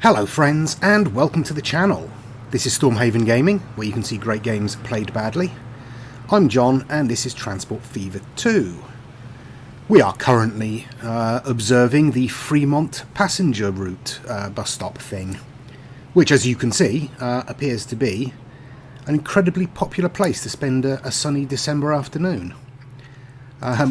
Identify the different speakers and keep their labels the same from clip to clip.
Speaker 1: Hello friends and welcome to the channel. This is Stormhaven Gaming, where you can see great games played badly. I'm John and this is Transport Fever 2. We are currently observing the Fremont passenger route bus stop thing, which as you can see appears to be an incredibly popular place to spend a sunny December afternoon.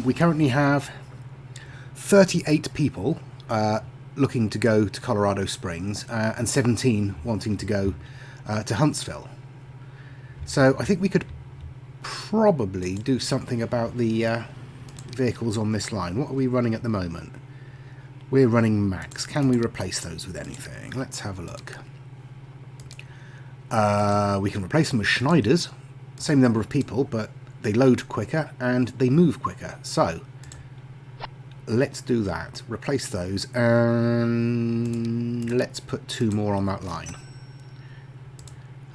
Speaker 1: We currently have 38 people looking to go to Colorado Springs and 17 wanting to go to Huntsville. So I think we could probably do something about the vehicles on this line. What are we running at the moment? We're running max. Can we replace those with anything? Let's have a look. We can replace them with Schneiders. Same number of people, but they load quicker and they move quicker. So let's do that. Replace those and let's put 2 more on that line.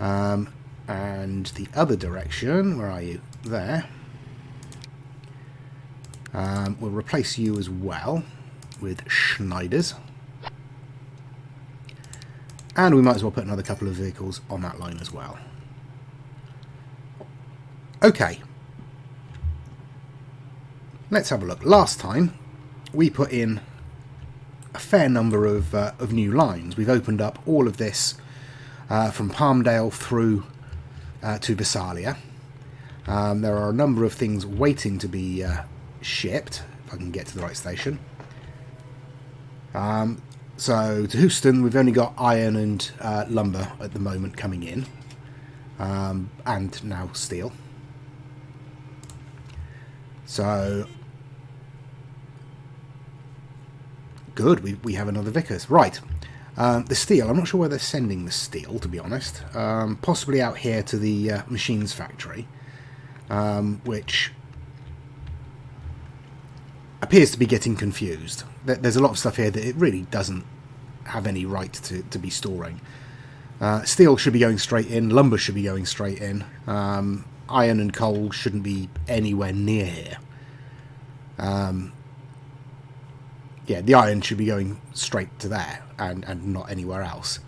Speaker 1: And the other direction, where are you? There. We'll replace you as well with Schneiders. And we might as well put another couple of vehicles on that line as well. Okay. Let's have a look. Last time we put in a fair number of new lines. We've opened up all of this from Palmdale through to Visalia. There are a number of things waiting to be shipped, if I can get to the right station. So to Houston, we've only got iron and lumber at the moment coming in, and now steel. So good, we have another Vickers. Right, the steel, I'm not sure where they're sending the steel, to be honest. Possibly out here to the machines factory, which appears to be getting confused. There's a lot of stuff here that it really doesn't have any right to be storing. Steel should be going straight in, lumber should be going straight in, iron and coal shouldn't be anywhere near here. Yeah, the iron should be going straight to there and not anywhere else.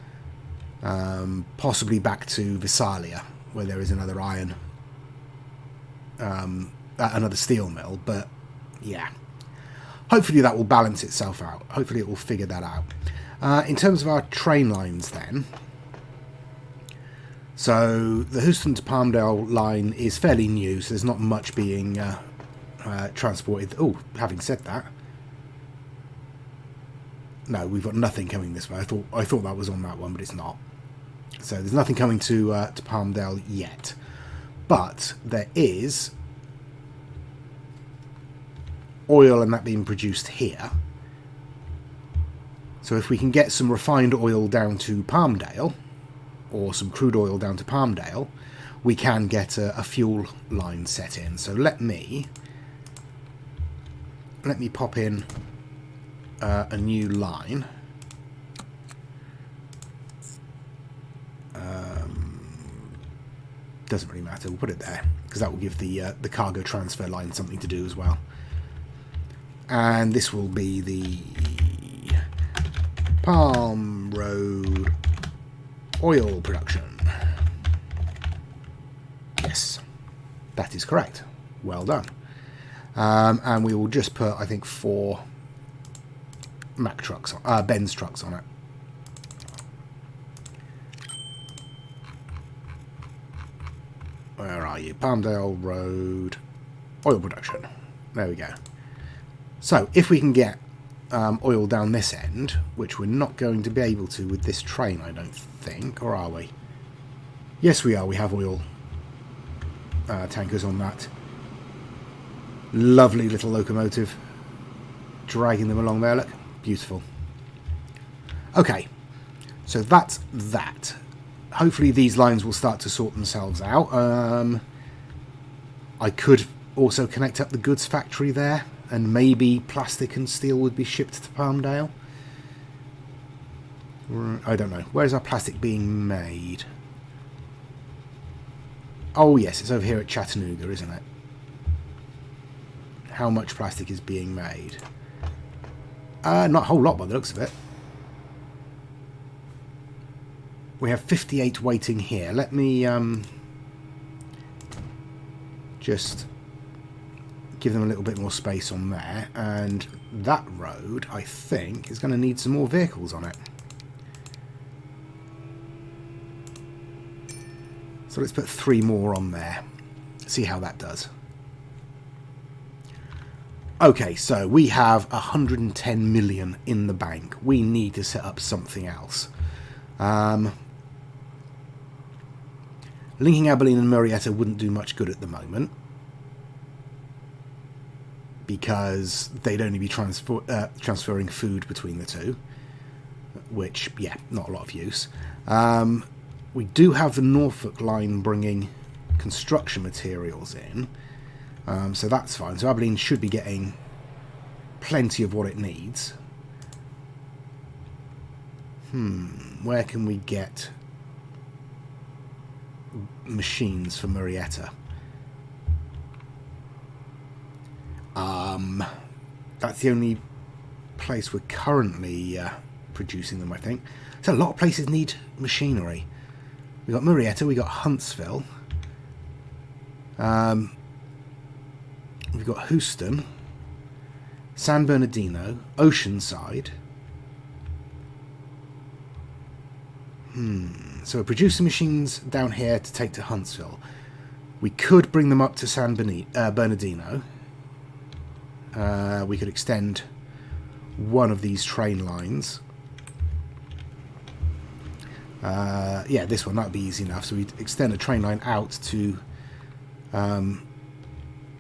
Speaker 1: Possibly back to Visalia, where there is another iron, another steel mill, but yeah. Hopefully that will balance itself out. Hopefully it will figure that out. In terms of our train lines then, so the Houston to Palmdale line is fairly new, so there's not much being transported. Oh, having said that, no, we've got nothing coming this way. I thought that was on that one, but it's not. So there's nothing coming to Palmdale yet. But there is oil and that being produced here. So if we can get some refined oil down to Palmdale, or some crude oil down to Palmdale, we can get a fuel line set in. So let me pop in a new line. Doesn't really matter, we'll put it there, because that will give the cargo transfer line something to do as well. And this will be the Palm Road oil production. Yes, that is correct. Well done. And we will just put, I think, 4 Mack trucks, Benz trucks on it. Where are you? Palmdale Road oil production. There we go. So if we can get oil down this end, which we're not going to be able to with this train, I don't think, or are we? Yes, we are. We have oil tankers on that lovely little locomotive, dragging them along there. Look, beautiful. Okay, so that's that. Hopefully these lines will start to sort themselves out. I could also connect up the goods factory there, and maybe plastic and steel would be shipped to Palmdale. I don't know. Where is our plastic being made? Oh yes, it's over here at Chattanooga, isn't it? How much plastic is being made? Not a whole lot by the looks of it. We have 58 waiting here. Let me just give them a little bit more space on there. And that road, I think, is going to need some more vehicles on it. So let's put 3 more on there. See how that does. Okay, so we have 110 million in the bank. We need to set up something else. Linking Abilene and Marietta wouldn't do much good at the moment, because they'd only be transferring food between the two, which, yeah, not a lot of use. We do have the Norfolk line bringing construction materials in, so that's fine. So Abilene should be getting plenty of what it needs. Where can we get machines for Marietta? That's the only place we're currently producing them, I think. So a lot of places need machinery. We got Marietta, we got Huntsville, we've got Houston, San Bernardino, Oceanside. So we're producing machines down here to take to Huntsville. We could bring them up to San Bernardino. We could extend one of these train lines. Yeah, this one, that would be easy enough. So we'd extend a train line out to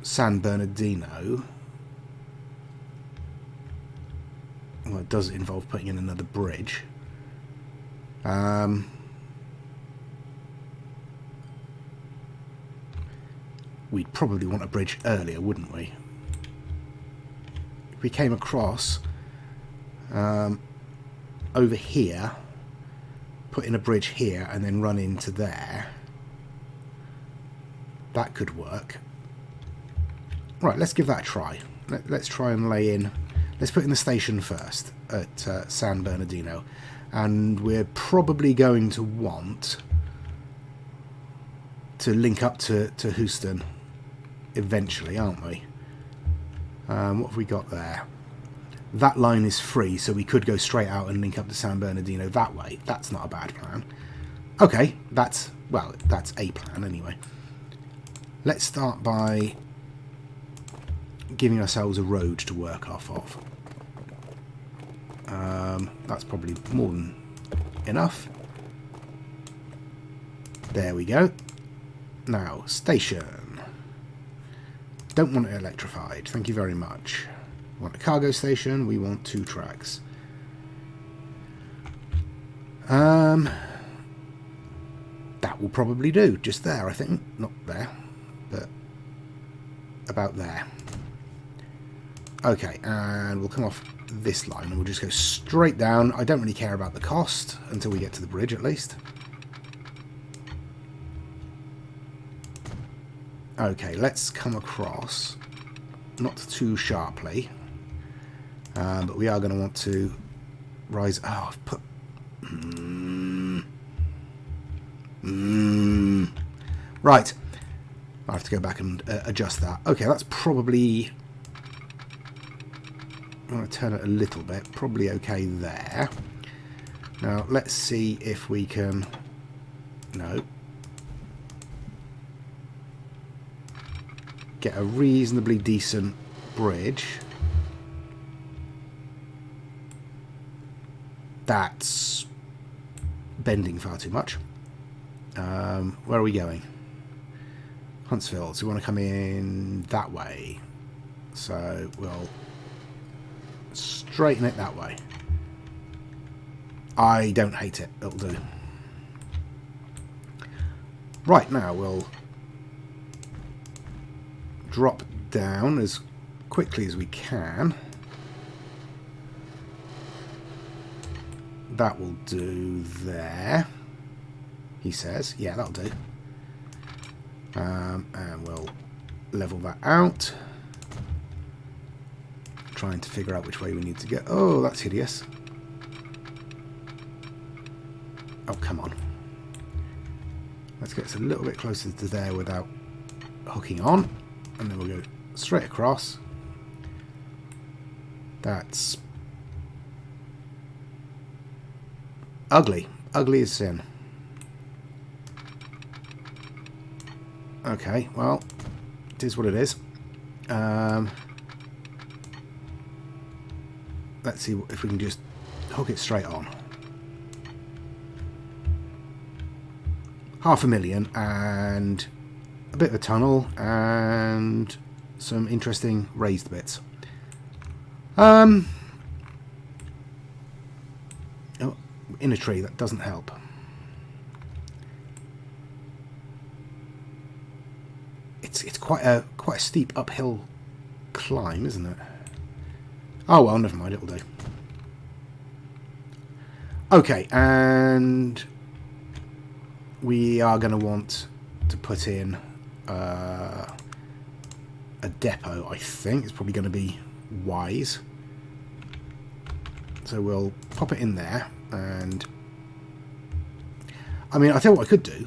Speaker 1: San Bernardino. Well, it does involve putting in another bridge. We'd probably want a bridge earlier, wouldn't we? If we came across over here, put in a bridge here and then run into there, that could work. Right, let's give that a try. Let's try and lay in. Let's put in the station first at San Bernardino, and we're probably going to want to link up to Houston eventually, aren't we? What have we got there? That line is free, so we could go straight out and link up to San Bernardino that way. That's not a bad plan. Okay, that's a plan anyway. Let's start by giving ourselves a road to work off of. That's probably more than enough. There we go. Now, station. Don't want it electrified. Thank you very much. We want a cargo station. We want 2 tracks. That will probably do. Just there, I think. Not there, but about there. Okay, and we'll come off this line and we'll just go straight down. I don't really care about the cost until we get to the bridge, at least. Okay, let's come across, not too sharply, but we are going to want to rise. Oh, I've put. Right, I have to go back and adjust that. Okay, that's probably. I'm going to turn it a little bit. Probably okay there. Now, let's see if we can. No. Get a reasonably decent bridge. That's bending far too much. Where are we going? Huntsville. So we want to come in that way. So we'll straighten it that way. I don't hate it. It'll do. Right, now we'll drop down as quickly as we can. That will do there, he says. Yeah, that'll do. And we'll level that out. Trying to figure out which way we need to go. Oh, that's hideous. Oh, come on. Let's get us a little bit closer to there without hooking on. And then we'll go straight across. That's ugly. Ugly as sin. Okay, well, it is what it is. Let's see if we can just hook it straight on. 500,000 and a bit of a tunnel and some interesting raised bits. Oh, in a tree, that doesn't help. It's quite a steep uphill climb, isn't it? Oh well, never mind, it'll do. Okay, and we are going to want to put in a depot, I think. It's probably going to be wise. So we'll pop it in there, and I mean, I tell you what I could do.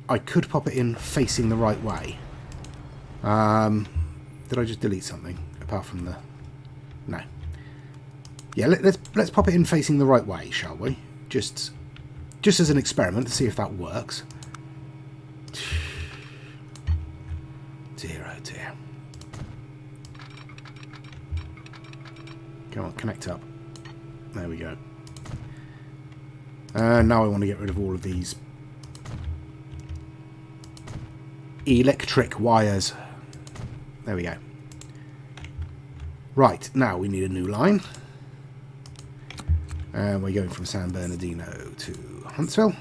Speaker 1: I could pop it in facing the right way. Did I just delete something apart from the... No. Yeah, let's pop it in facing the right way, shall we? Just as an experiment to see if that works. Dear, oh dear. Come on, connect up. There we go. Now I want to get rid of all of these electric wires. There we go. Right, now we need a new line. And we're going from San Bernardino to Huntsville.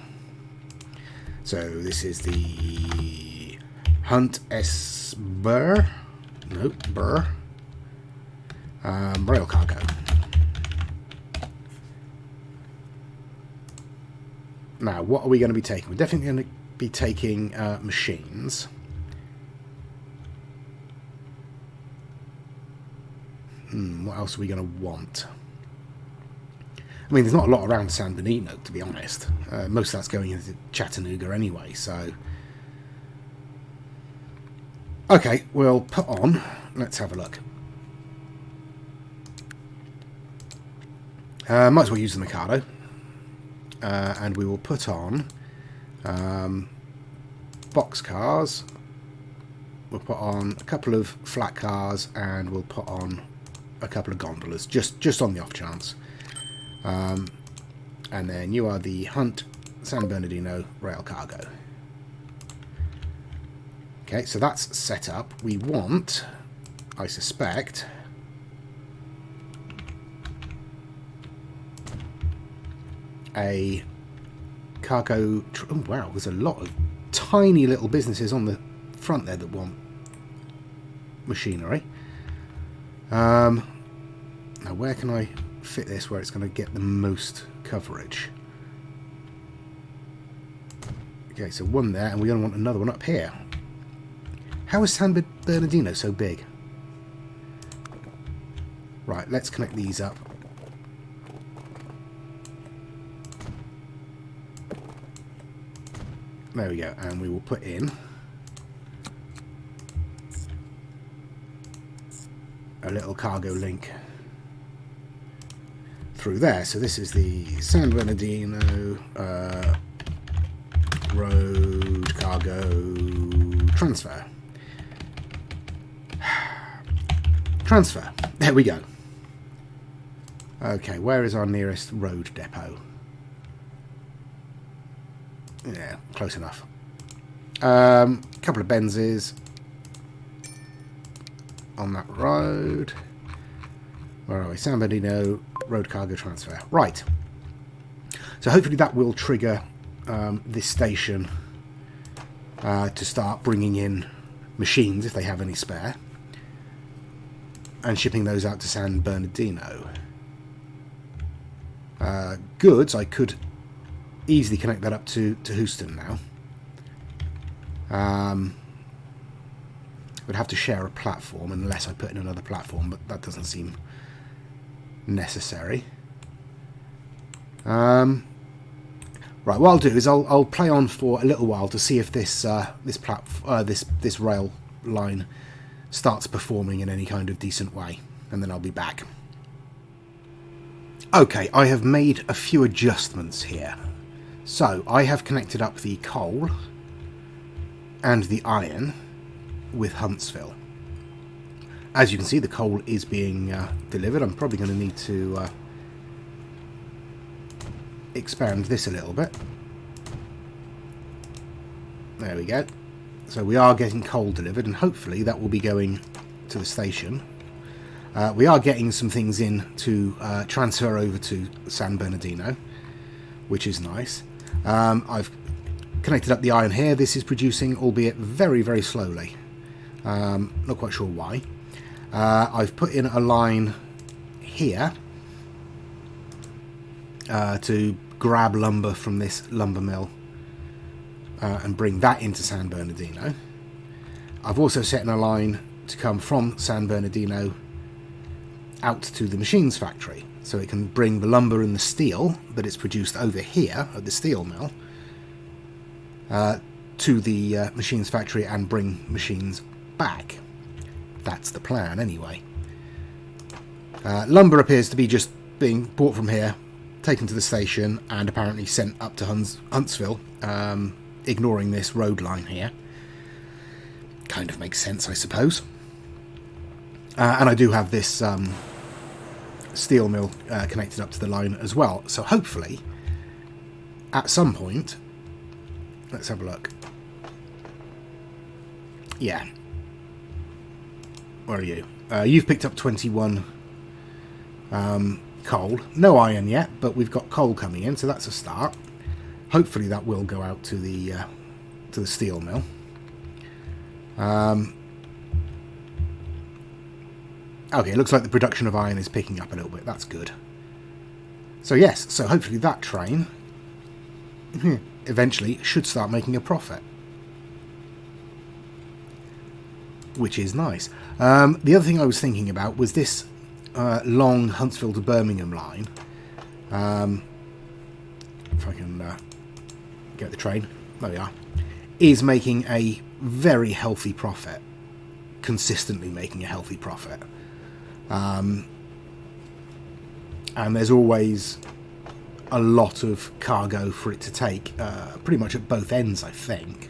Speaker 1: So this is the Hunt S. Burr. Nope, Burr. Rail cargo. Now, what are we going to be taking? We're definitely going to be taking machines. What else are we going to want? I mean, there's not a lot around San Bernardino, to be honest. Most of that's going into Chattanooga anyway, so... Okay, we'll put on... Let's have a look. Might as well use the Mikado. And we will put on box cars. We'll put on a couple of flat cars, and we'll put on a couple of gondolas, just on the off chance. And then you are the Hunt San Bernardino rail cargo. Okay, so that's set up. We want, I suspect, a cargo... Oh, wow, there's a lot of tiny little businesses on the front there that want machinery. Now, where can I fit this where it's going to get the most coverage? Okay, so one there, and we're going to want another one up here. How is San Bernardino so big? Right, let's connect these up. There we go, and we will put in a little cargo link through there. So this is the San Bernardino road cargo transfer. Transfer. There we go. Okay, where is our nearest road depot? Yeah, close enough. Couple of Benzes on that road. Where are we? San Bernardino road cargo transfer. Right. So hopefully that will trigger this station to start bringing in machines if they have any spare, and shipping those out to San Bernardino. Goods, I could easily connect that up to Houston now. Would have to share a platform unless I put in another platform, but that doesn't seem necessary. Right, what I'll do is I'll play on for a little while to see if this this rail line starts performing in any kind of decent way, and then I'll be back. Okay, I have made a few adjustments here. So I have connected up the coal and the iron with Huntsville. As you can see, the coal is being delivered. I'm probably going to need to expand this a little bit. There we go. So we are getting coal delivered, and hopefully that will be going to the station. We are getting some things in to transfer over to San Bernardino, which is nice. I've connected up the iron here. This is producing, albeit very, very slowly. Not quite sure why. I've put in a line here to grab lumber from this lumber mill and bring that into San Bernardino. I've also set in a line to come from San Bernardino out to the machines factory, so it can bring the lumber and the steel that it's produced over here at the steel mill to the machines factory and bring machines back. That's the plan anyway. Lumber appears to be just being bought from here, taken to the station, and apparently sent up to Huntsville, ignoring this road line here. Kind of makes sense, I suppose. And I do have this steel mill connected up to the line as well, so hopefully at some point, let's have a look. Yeah. Where are you? You've picked up 21 coal. No iron yet, but we've got coal coming in, so that's a start. Hopefully that will go out to the steel mill. Okay, it looks like the production of iron is picking up a little bit. That's good. So yes, so hopefully that train eventually should start making a profit, which is nice. The other thing I was thinking about was this long Huntsville to Birmingham line. If I can get the train, there we are, is making a very healthy profit, consistently making a healthy profit. And there's always a lot of cargo for it to take, pretty much at both ends, I think.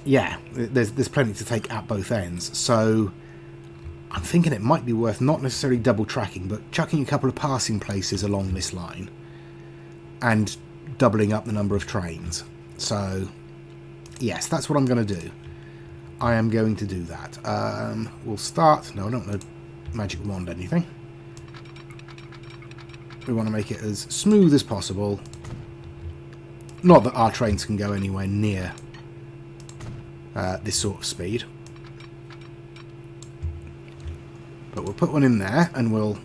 Speaker 1: Yeah, there's plenty to take at both ends, so I'm thinking it might be worth not necessarily double tracking, but chucking a couple of passing places along this line and doubling up the number of trains. So yes, that's what I'm going to do. I am going to do that. We'll start... No, I don't want to magic wand anything. We want to make it as smooth as possible. Not that our trains can go anywhere near this sort of speed. But we'll put one in there and we'll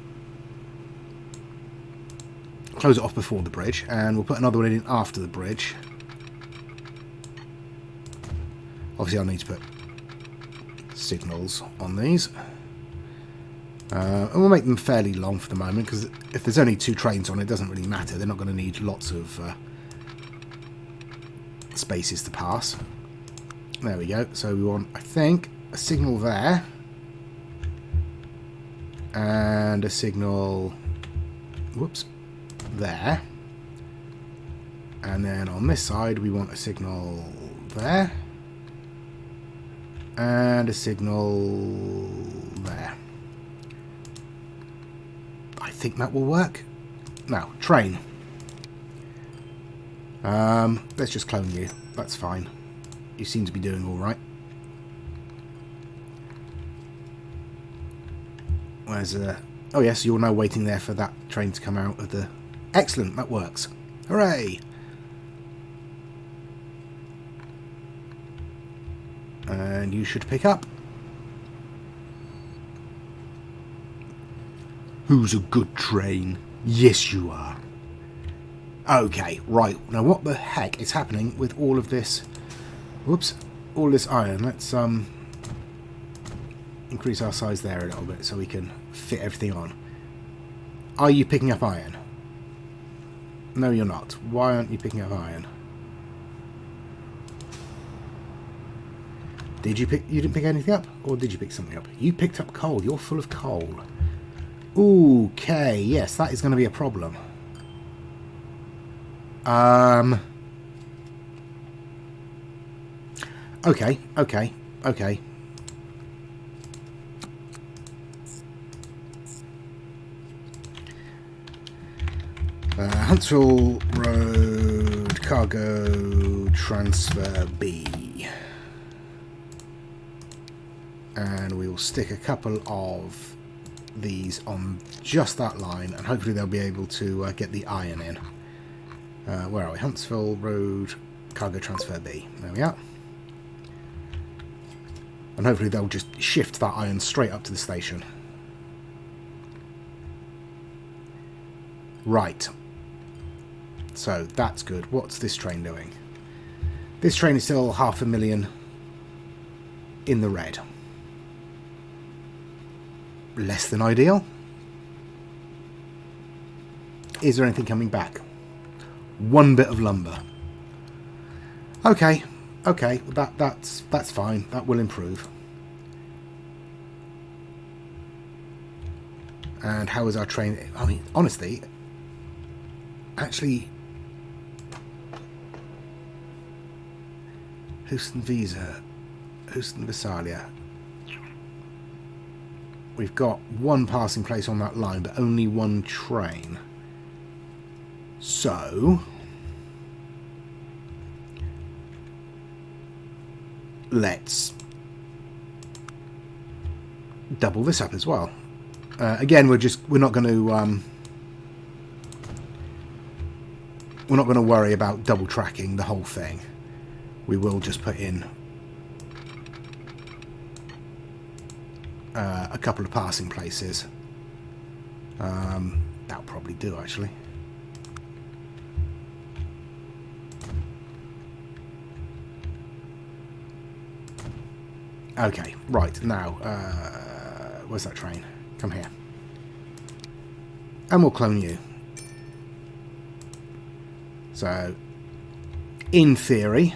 Speaker 1: close it off before the bridge, and we'll put another one in after the bridge. Obviously I'll need to put signals on these. And we'll make them fairly long for the moment, because if there's only 2 trains on, it doesn't really matter. They're not going to need lots of spaces to pass. There we go. So we want, I think, a signal there. And a signal... Whoops. There. And then on this side, we want a signal there. And a signal there. I think that will work. Now, train. Let's just clone you. That's fine. You seem to be doing all right. Where's oh yes, you're now waiting there for that train to come out of the... Excellent, that works. Hooray! And you should pick up. Who's a good train? Yes, you are. Okay, right. Now, what the heck is happening with all of this? Whoops. All this iron. Let's increase our size there a little bit so we can fit everything on. Are you picking up iron? No, you're not. Why aren't you picking up iron? Did you pick... You didn't pick anything up? Or did you pick something up? You picked up coal. You're full of coal. Okay, yes, that is going to be a problem. Okay. Huntsville Road Cargo Transfer B. And we will stick a couple of these on just that line, and hopefully they'll be able to get the iron in. Where are we? Huntsville Road Cargo Transfer B. There we are. And hopefully they'll just shift that iron straight up to the station. Right. So that's good. What's this train doing? This train is still 500,000 in the red. Less than ideal. Is there anything coming back? One bit of lumber. Okay. That's fine. That will improve. And how is our train? I mean, honestly, actually, Houston Visa, Houston Visalia. We've got one passing place on that line, but only one train. So let's double this up as well. Again, we're not going to worry about double tracking the whole thing. We will just put in a couple of passing places. That'll probably do, actually. Okay, right, now, where's that train? Come here. And we'll clone you. So, in theory,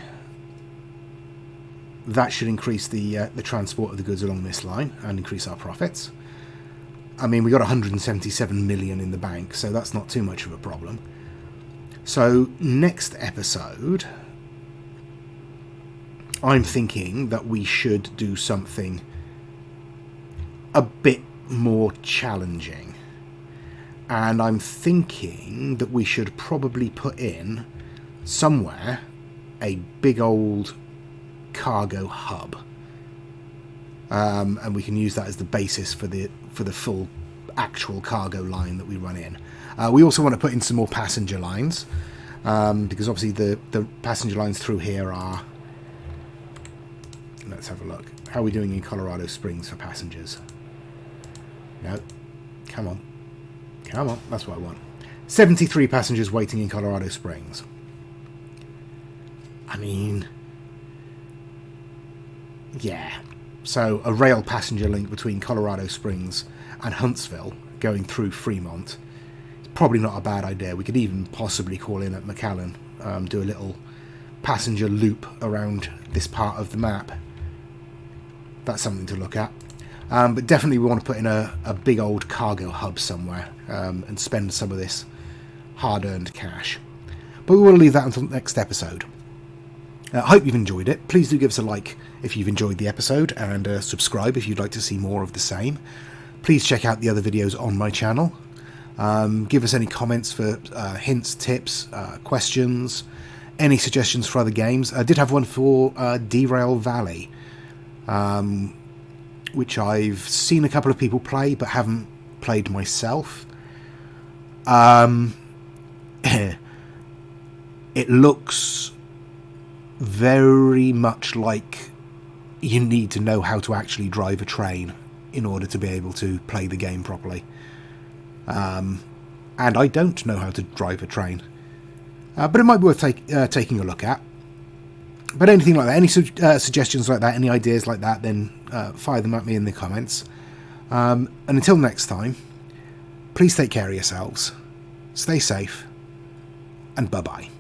Speaker 1: that should increase the transport of the goods along this line and increase our profits. I mean, we got 177 million in the bank, so that's not too much of a problem. So, next episode, I'm thinking that we should do something a bit more challenging. And I'm thinking that we should probably put in somewhere a big old cargo hub. And we can use that as the basis for the full actual cargo line that we run in. We also want to put in some more passenger lines, because obviously the passenger lines through here are... Let's have a look. How are we doing in Colorado Springs for passengers? No. Come on. Come on. That's what I want. 73 passengers waiting in Colorado Springs. I mean... yeah. So a rail passenger link between Colorado Springs and Huntsville going through Fremont is probably not a bad idea. We could even possibly call in at McAllen, do a little passenger loop around this part of the map. That's something to look at. But definitely we want to put in a big old cargo hub somewhere, and spend some of this hard-earned cash. But we will leave that until the next episode. I hope you've enjoyed it. Please do give us a like if you've enjoyed the episode, and subscribe if you'd like to see more of the same. Please check out the other videos on my channel. Give us any comments for hints, tips, questions, any suggestions for other games. I did have one for Derail Valley, which I've seen a couple of people play but haven't played myself. It looks very much like you need to know how to actually drive a train in order to be able to play the game properly. And I don't know how to drive a train. But it might be worth taking a look at. But anything like that, any suggestions like that, any ideas like that, then fire them at me in the comments. And until next time, please take care of yourselves, stay safe, and bye-bye.